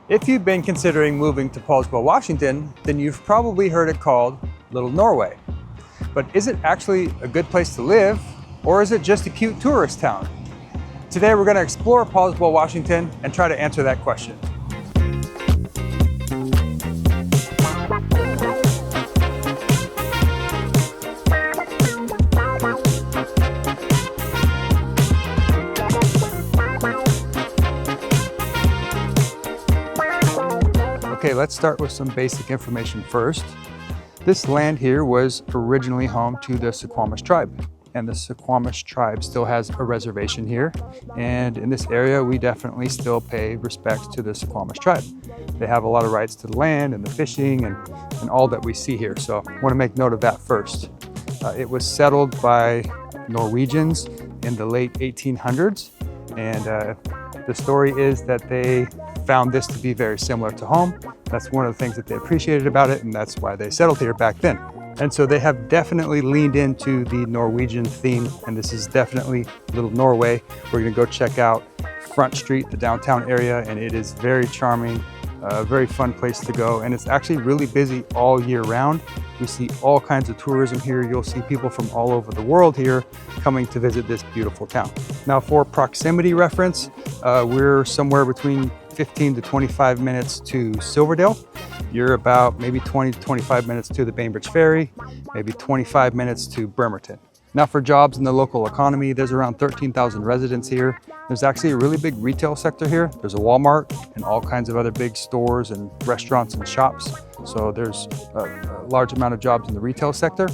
If you've been considering moving to Poulsbo, Washington, then you've probably heard it called Little Norway. But is it actually a good place to live, or is it just a cute tourist town? Today we're going to explore Poulsbo, Washington and try to answer that question. Okay, let's start with some basic information first. This land here was originally home to the Suquamish tribe, and the Suquamish tribe still has a reservation here. And in this area, we definitely still pay respects to the Suquamish tribe. They have a lot of rights to the land and the fishing and all that we see here. So I want to make note of that first. It was settled by Norwegians in the late 1800s. And the story is that they found this to be very similar to home. That's one of the things that they appreciated about it, and that's why they settled here back then. And so they have definitely leaned into the Norwegian theme, and this is definitely Little Norway. We're gonna go check out Front Street, the downtown area, and it is very charming, a very fun place to go, and it's actually really busy all year round. We see all kinds of tourism here. You'll see people from all over the world here coming to visit this beautiful town. Now, for proximity reference, we're somewhere between 15 to 25 minutes to Silverdale. You're about maybe 20 to 25 minutes to the Bainbridge ferry, maybe 25 minutes to Bremerton. Now for jobs in the local economy, there's around 13,000 residents here. There's actually a really big retail sector here. There's a Walmart and all kinds of other big stores and restaurants and shops. So there's a large amount of jobs in the retail sector,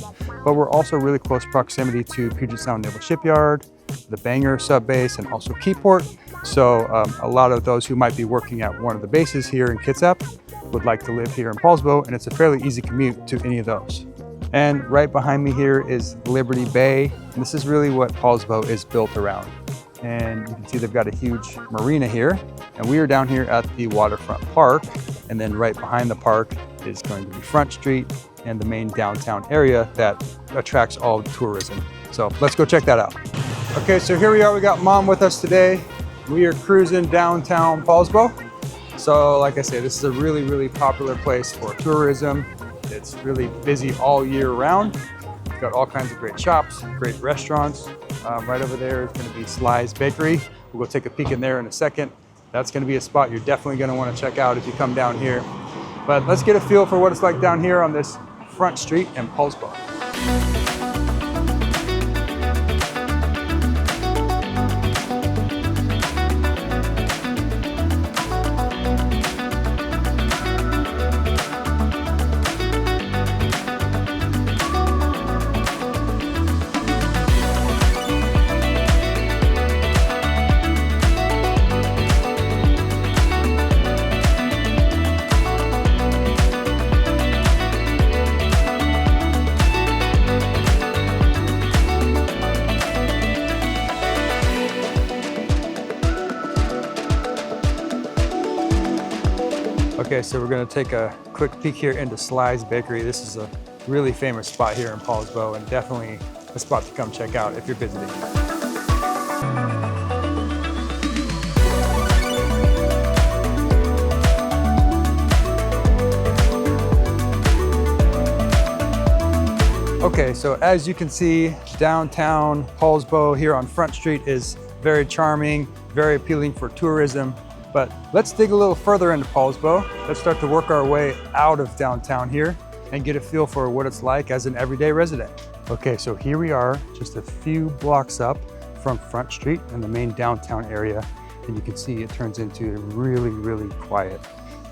but we're also really close proximity to Puget Sound Naval Shipyard, the Bangor sub base, and also Keyport. So a lot of those who might be working at one of the bases here in Kitsap would like to live here in Poulsbo, and it's a fairly easy commute to any of those. And right behind me here is Liberty Bay. And this is really what Poulsbo is built around. And you can see they've got a huge marina here. And we are down here at the Waterfront Park. And then right behind the park is going to be Front Street and the main downtown area that attracts all tourism. So let's go check that out. Okay, so here we are. We got Mom with us today. We are cruising downtown Poulsbo. So like I say, this is a really, really popular place for tourism. It's really busy all year round. We've got all kinds of great shops, great restaurants. Right over there is gonna be Sly's Bakery. We'll go take a peek in there in a second. That's gonna be a spot you're definitely gonna wanna check out if you come down here. But let's get a feel for what it's like down here on this Front Street in Poulsbo. Okay, so we're gonna take a quick peek here into Sly's Bakery. This is a really famous spot here in Poulsbo and definitely a spot to come check out if you're visiting. Okay, so as you can see, downtown Poulsbo here on Front Street is very charming, very appealing for tourism. But let's dig a little further into Poulsbo. Let's start to work our way out of downtown here and get a feel for what it's like as an everyday resident. Okay, so here we are, just a few blocks up from Front Street in the main downtown area. And you can see it turns into a really, really quiet,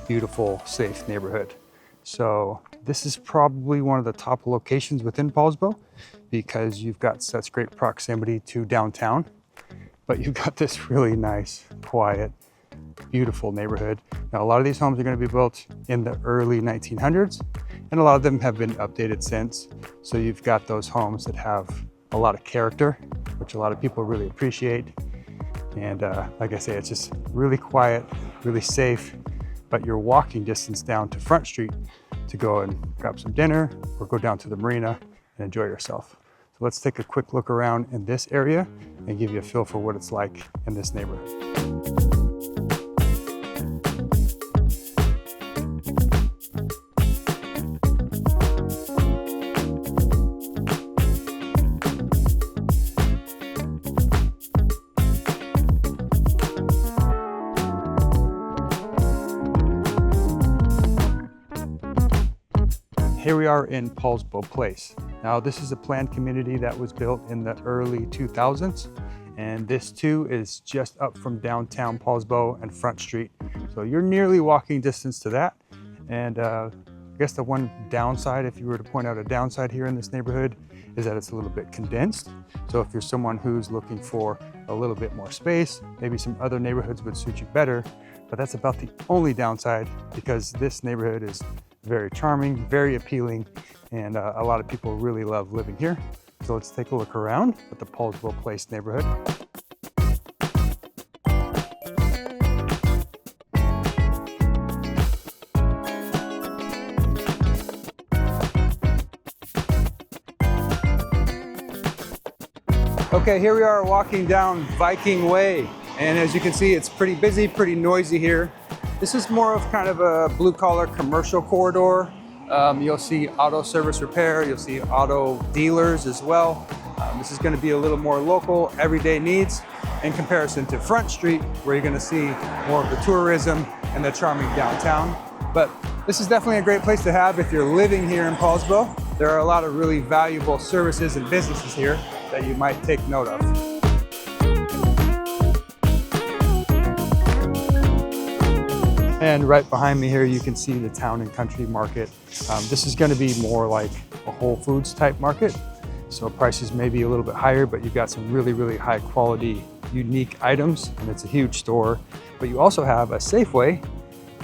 beautiful, safe neighborhood. So this is probably one of the top locations within Poulsbo because you've got such great proximity to downtown, but you've got this really nice, quiet, beautiful neighborhood. Now, a lot of these homes are going to be built in the early 1900s, and a lot of them have been updated since. So you've got those homes that have a lot of character, which a lot of people really appreciate. And like I say, it's just really quiet, really safe, but you're walking distance down to Front Street to go and grab some dinner or go down to the marina and enjoy yourself. So let's take a quick look around in this area and give you a feel for what it's like in this neighborhood. Here we are in Poulsbo Place. Now this is a planned community that was built in the early 2000s, and this too is just up from downtown Poulsbo and Front Street. So you're nearly walking distance to that. And I guess the one downside, if you were to point out a downside here in this neighborhood, is that it's a little bit condensed. So if you're someone who's looking for a little bit more space, maybe some other neighborhoods would suit you better. But that's about the only downside, because this neighborhood is very charming, very appealing, and a lot of people really love living here. So let's take a look around at the Poulsbo Place neighborhood. Okay, here we are walking down Viking Way. And as you can see, it's pretty busy, pretty noisy here. This is more of kind of a blue-collar commercial corridor. You'll see auto service repair, you'll see auto dealers as well. This is going to be a little more local, everyday needs in comparison to Front Street, where you're going to see more of the tourism and the charming downtown. But this is definitely a great place to have if you're living here in Poulsbo. There are a lot of really valuable services and businesses here that you might take note of. And right behind me here, you can see the town and country market. This is going to be more like a Whole Foods type market. So prices may be a little bit higher, but you've got some really, really high quality, unique items, and it's a huge store. But you also have a Safeway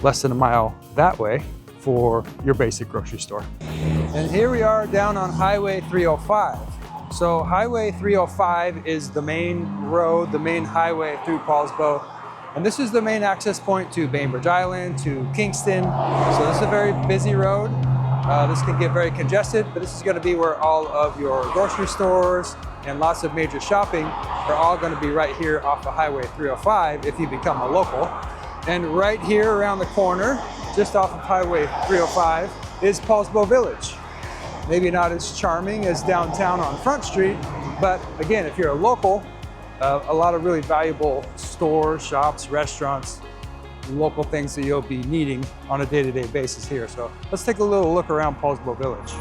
less than a mile that way for your basic grocery store. And here we are down on Highway 305. So Highway 305 is the main road, the main highway through Poulsbo. And this is the main access point to Bainbridge Island, to Kingston. So this is a very busy road. This can get very congested, but this is going to be where all of your grocery stores and lots of major shopping are all going to be right here off of Highway 305 if you become a local. And right here around the corner, just off of Highway 305, is Poulsbo Village. Maybe not as charming as downtown on Front Street, but again, if you're a local, a lot of really valuable stores, shops, restaurants, local things that you'll be needing on a day-to-day basis here. So let's take a little look around Poulsbo Village.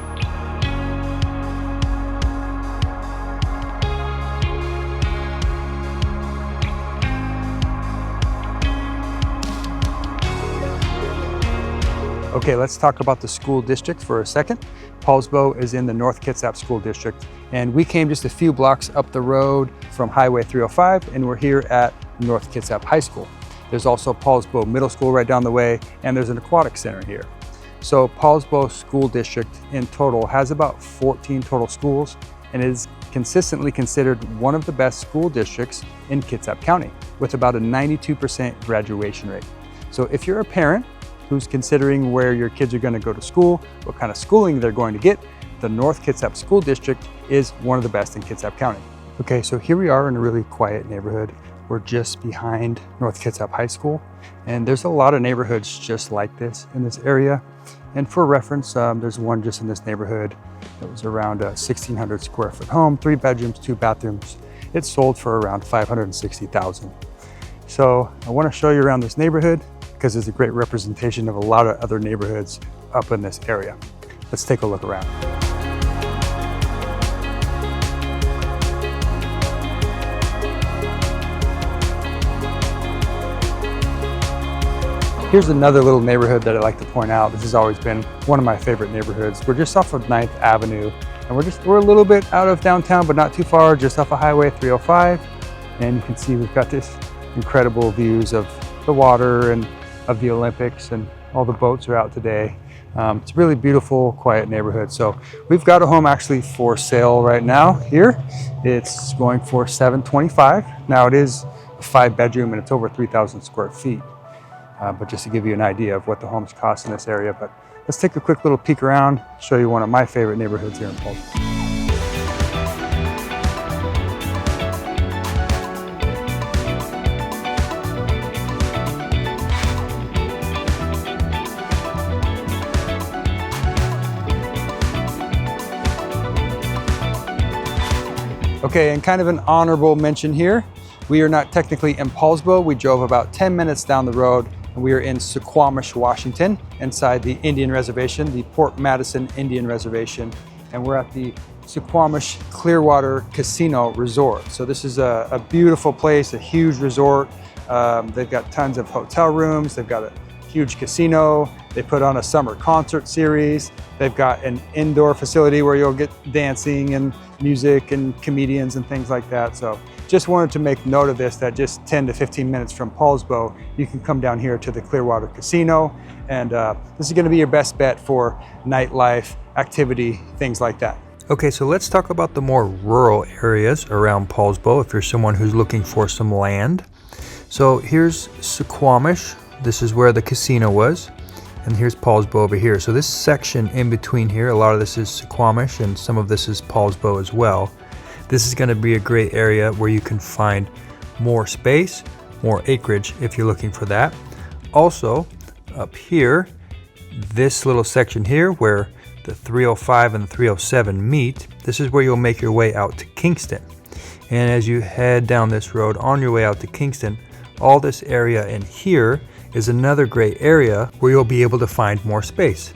Okay, let's talk about the school district for a second. Poulsbo is in the North Kitsap School District, and we came just a few blocks up the road from Highway 305, and we're here at North Kitsap High School. There's also Poulsbo Middle School right down the way, and there's an aquatic center here. So Poulsbo School District in total has about 14 total schools, and is consistently considered one of the best school districts in Kitsap County, with about a 92% graduation rate. So if you're a parent who's considering where your kids are going to go to school, what kind of schooling they're going to get, the North Kitsap School District is one of the best in Kitsap County. Okay, so here we are in a really quiet neighborhood. We're just behind North Kitsap High School, and there's a lot of neighborhoods just like this in this area. And for reference, there's one just in this neighborhood that was around a 1,600 square foot home, 3 bedrooms, 2 bathrooms. It sold for around $560,000. So I want to show you around this neighborhood, because it's a great representation of a lot of other neighborhoods up in this area. Let's take a look around. Here's another little neighborhood that I'd like to point out. This has always been one of my favorite neighborhoods. We're just off of 9th Avenue, and we're a little bit out of downtown, but not too far, just off of Highway 305. And you can see we've got this incredible views of the water and of the Olympics, and all the boats are out today. It's a really beautiful, quiet neighborhood. So we've got a home actually for sale right now here. It's going for $725,000. Now it is a 5 bedroom and it's over 3,000 square feet. But just to give you an idea of what the homes cost in this area. But let's take a quick little peek around, show you one of my favorite neighborhoods here in Poulsbo. Okay, and kind of an honorable mention here. We are not technically in Poulsbo. We drove about 10 minutes down the road And we are in Suquamish, Washington, inside the Indian Reservation, the Port Madison Indian Reservation. And we're at the Suquamish Clearwater Casino Resort. So this is a beautiful place, a huge resort. They've got tons of hotel rooms. They've got a huge casino. They put on a summer concert series. They've got an indoor facility where you'll get dancing and music and comedians and things like that. So just wanted to make note of this, that just 10 to 15 minutes from Poulsbo, you can come down here to the Clearwater Casino. And this is gonna be your best bet for nightlife, activity, things like that. Okay, so let's talk about the more rural areas around Poulsbo if you're someone who's looking for some land. So here's Suquamish. This is where the casino was. And here's Poulsbo over here. So this section in between here, a lot of this is Suquamish and some of this is Poulsbo as well. This is gonna be a great area where you can find more space, more acreage if you're looking for that. Also, up here, this little section here where the 305 and the 307 meet, this is where you'll make your way out to Kingston. And as you head down this road on your way out to Kingston, all this area in here is another great area where you'll be able to find more space.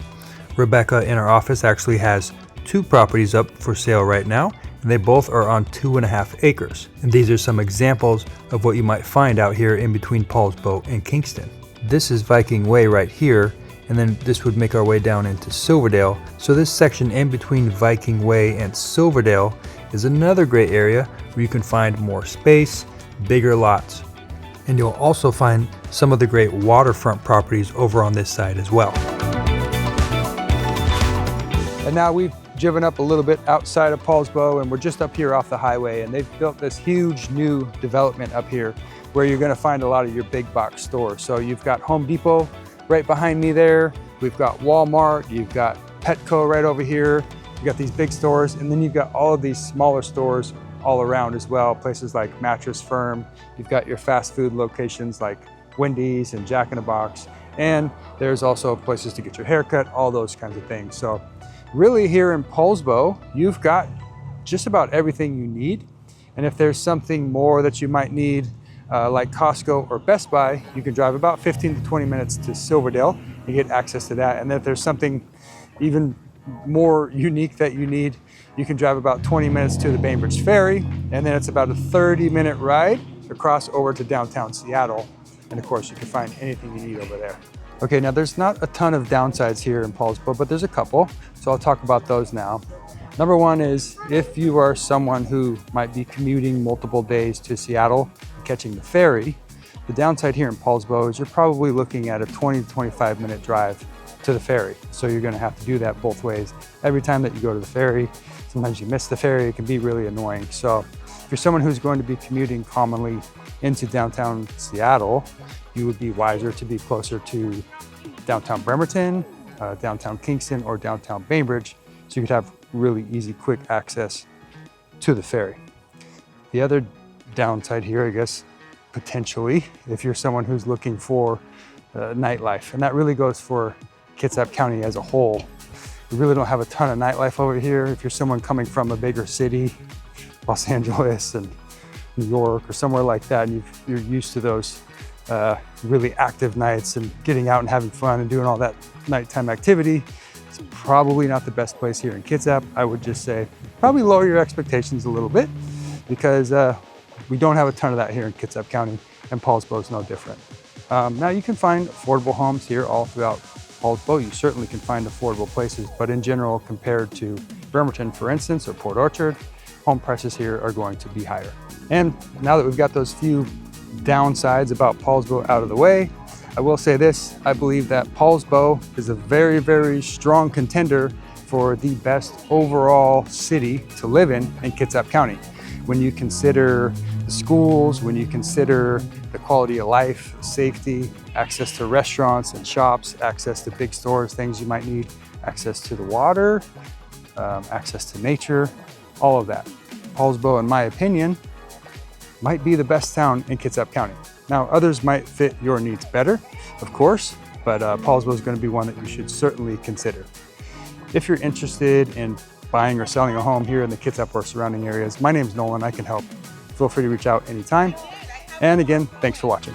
Rebecca in our office actually has 2 properties up for sale right now, and they both are on 2.5 acres. And these are some examples of what you might find out here in between Poulsbo and Kingston. This is Viking Way right here, and then this would make our way down into Silverdale. So this section in between Viking Way and Silverdale is another great area where you can find more space, bigger lots. And you'll also find some of the great waterfront properties over on this side as well. And now we've driven up a little bit outside of Poulsbo, and we're just up here off the highway, and they've built this huge new development up here where you're gonna find a lot of your big box stores. So you've got Home Depot right behind me there. We've got Walmart, you've got Petco right over here. You've got these big stores, and then you've got all of these smaller stores all around as well. Places like Mattress Firm. You've got your fast food locations like Wendy's and Jack in the Box. And there's also places to get your hair cut, all those kinds of things. So really here in Poulsbo, you've got just about everything you need. And if there's something more that you might need, like Costco or Best Buy, you can drive about 15 to 20 minutes to Silverdale and get access to that. And if there's something even more unique that you need, you can drive about 20 minutes to the Bainbridge ferry, and then it's about a 30-minute ride across over to downtown Seattle. And of course, you can find anything you need over there. Okay, now there's not a ton of downsides here in Poulsbo, but there's a couple, so I'll talk about those now. Number one is if you are someone who might be commuting multiple days to Seattle, catching the ferry, the downside here in Poulsbo is you're probably looking at a 20 to 25-minute drive to the ferry. So you're gonna have to do that both ways. Every time that you go to the ferry, sometimes you miss the ferry, it can be really annoying. So if you're someone who's going to be commuting commonly into downtown Seattle, you would be wiser to be closer to downtown Bremerton, downtown Kingston, or downtown Bainbridge, so you could have really easy, quick access to the ferry. The other downside here, I guess, potentially, if you're someone who's looking for nightlife, and that really goes for Kitsap County as a whole. We really don't have a ton of nightlife over here. If you're someone coming from a bigger city, Los Angeles and New York or somewhere like that, and you're used to those really active nights and getting out and having fun and doing all that nighttime activity, it's probably not the best place here in Kitsap. I would just say probably lower your expectations a little bit, because we don't have a ton of that here in Kitsap County, and Poulsbo is no different. Now you can find affordable homes here all throughout Poulsbo. You certainly can find affordable places, but in general, compared to Bremerton, for instance, or Port Orchard, home prices here are going to be higher. And now that we've got those few downsides about Poulsbo out of the way, I will say this: I believe that Poulsbo is a very, very strong contender for the best overall city to live in Kitsap County. When you consider the schools, when you consider the quality of life, safety, access to restaurants and shops, access to big stores, things you might need, access to the water, access to nature, all of that. Poulsbo, in my opinion, might be the best town in Kitsap County. Now, others might fit your needs better, of course, but Poulsbo is going to be one that you should certainly consider. If you're interested in buying or selling a home here in the Kitsap or surrounding areas, my name's Nolan, I can help. Feel free to reach out anytime. And again, thanks for watching.